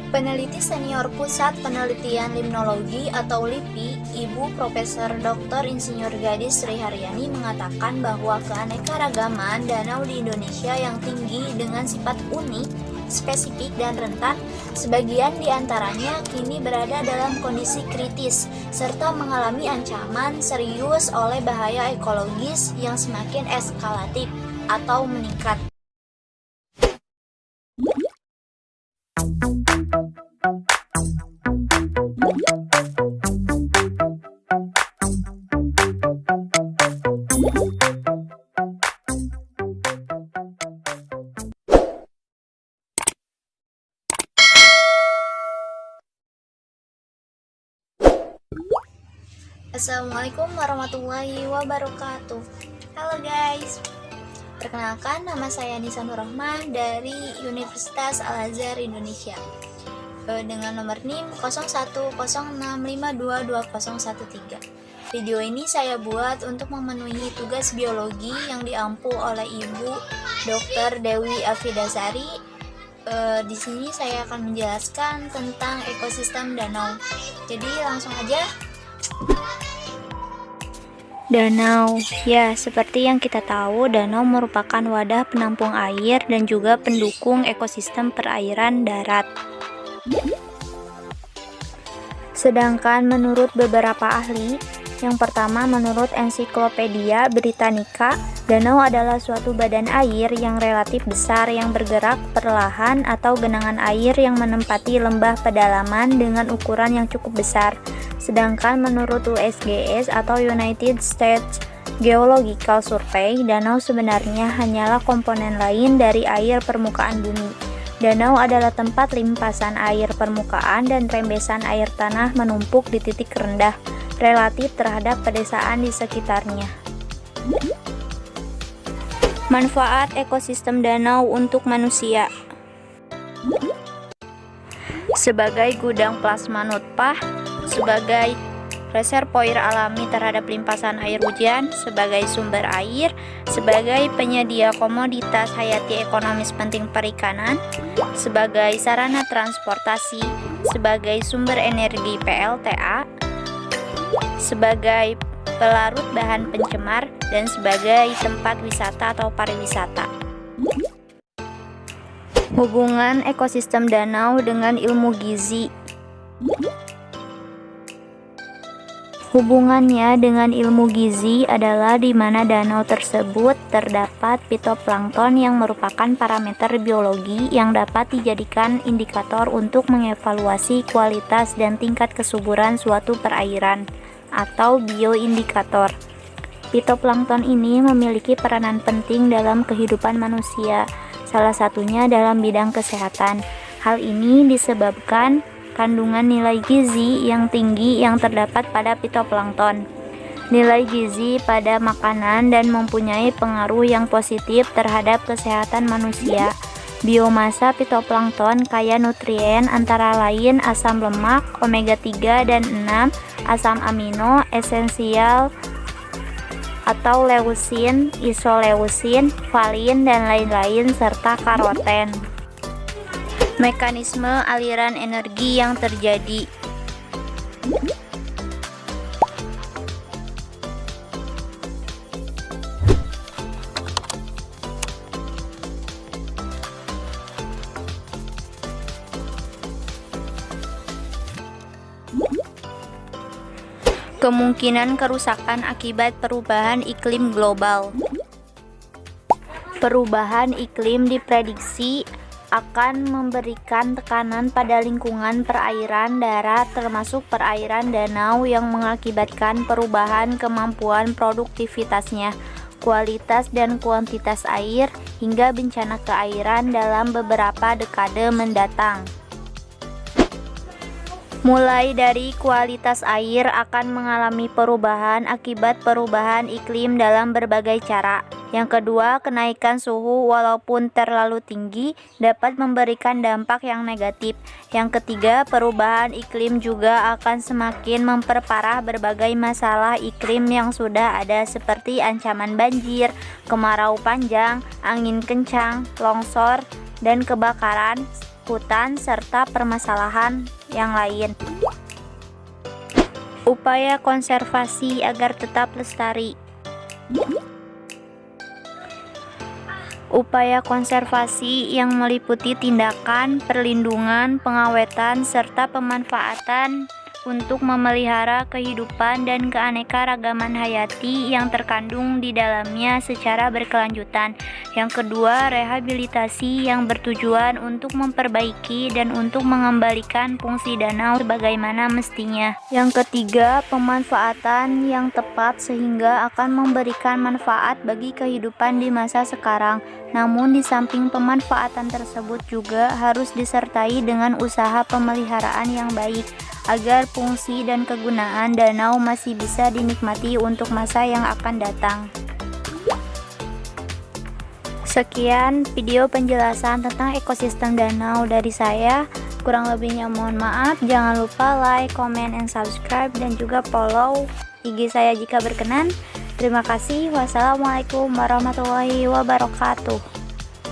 Peneliti senior Pusat Penelitian Limnologi atau LIPI, Ibu Profesor Dr. Insinyur Gadis Sri Haryani mengatakan bahwa keanekaragaman danau di Indonesia yang tinggi dengan sifat unik, spesifik, dan rentan, sebagian di antaranya kini berada dalam kondisi kritis, serta mengalami ancaman serius oleh bahaya ekologis yang semakin eskalatif atau meningkat. Assalamualaikum warahmatullahi wabarakatuh. Halo guys, perkenalkan nama saya Nisa Nurrohmah dari Universitas Al-Azhar Indonesia dengan nomor NIM 0106522013. Video ini saya buat untuk memenuhi tugas biologi yang diampu oleh Ibu Dr. Dewi Afidasari. Di sini saya akan menjelaskan tentang ekosistem danau. Jadi langsung aja. Danau, ya seperti yang kita tahu, danau merupakan wadah penampung air dan juga pendukung ekosistem perairan darat. Sedangkan menurut beberapa ahli, yang pertama menurut Ensiklopedia Britannica, danau adalah suatu badan air yang relatif besar yang bergerak perlahan atau genangan air yang menempati lembah pedalaman dengan ukuran yang cukup besar. Sedangkan menurut USGS atau United States Geological Survey, danau sebenarnya hanyalah komponen lain dari air permukaan bumi. Danau adalah tempat limpasan air permukaan dan rembesan air tanah menumpuk di titik rendah relatif terhadap pedesaan di sekitarnya. Manfaat ekosistem danau untuk manusia. Sebagai gudang plasma nutfah, sebagai reservoir alami terhadap limpasan air hujan, sebagai sumber air, sebagai penyedia komoditas hayati ekonomis penting perikanan, sebagai sarana transportasi, sebagai sumber energi PLTA, sebagai pelarut bahan pencemar, dan sebagai tempat wisata atau pariwisata. Hubungan ekosistem danau dengan ilmu gizi. Hubungannya dengan ilmu gizi adalah di mana danau tersebut terdapat fitoplankton yang merupakan parameter biologi yang dapat dijadikan indikator untuk mengevaluasi kualitas dan tingkat kesuburan suatu perairan atau bioindikator. Fitoplankton ini memiliki peranan penting dalam kehidupan manusia, salah satunya dalam bidang kesehatan. Hal ini disebabkan kandungan nilai gizi yang tinggi yang terdapat pada fitoplankton. Nilai gizi pada makanan dan mempunyai pengaruh yang positif terhadap kesehatan manusia. Biomasa fitoplankton kaya nutrien antara lain asam lemak, omega 3 dan 6, asam amino esensial atau leusin, isoleusin, valin, dan lain-lain, serta karoten. Mekanisme aliran energi yang terjadi. Kemungkinan kerusakan akibat perubahan iklim global. Perubahan iklim diprediksi akan memberikan tekanan pada lingkungan perairan darat termasuk perairan danau yang mengakibatkan perubahan kemampuan produktivitasnya, kualitas dan kuantitas air, hingga bencana keairan dalam beberapa dekade mendatang. Mulai dari kualitas air akan mengalami perubahan akibat perubahan iklim dalam berbagai cara. Yang kedua, kenaikan suhu walaupun terlalu tinggi dapat memberikan dampak yang negatif. Yang ketiga, perubahan iklim juga akan semakin memperparah berbagai masalah iklim yang sudah ada seperti ancaman banjir, kemarau panjang, angin kencang, longsor, dan kebakaran, hutan, serta permasalahan yang lain. Upaya konservasi agar tetap lestari. Upaya konservasi yang meliputi tindakan, perlindungan, pengawetan, serta pemanfaatan untuk memelihara kehidupan dan keanekaragaman hayati yang terkandung di dalamnya secara berkelanjutan. Yang kedua, rehabilitasi yang bertujuan untuk memperbaiki dan untuk mengembalikan fungsi danau sebagaimana mestinya. Yang ketiga, pemanfaatan yang tepat sehingga akan memberikan manfaat bagi kehidupan di masa sekarang. Namun di samping pemanfaatan tersebut juga harus disertai dengan usaha pemeliharaan yang baik agar fungsi dan kegunaan danau masih bisa dinikmati untuk masa yang akan datang. Sekian video penjelasan tentang ekosistem danau dari saya. Kurang lebihnya mohon maaf. Jangan lupa like, comment, and subscribe, dan juga follow IG saya jika berkenan. Terima kasih. Wassalamualaikum warahmatullahi wabarakatuh.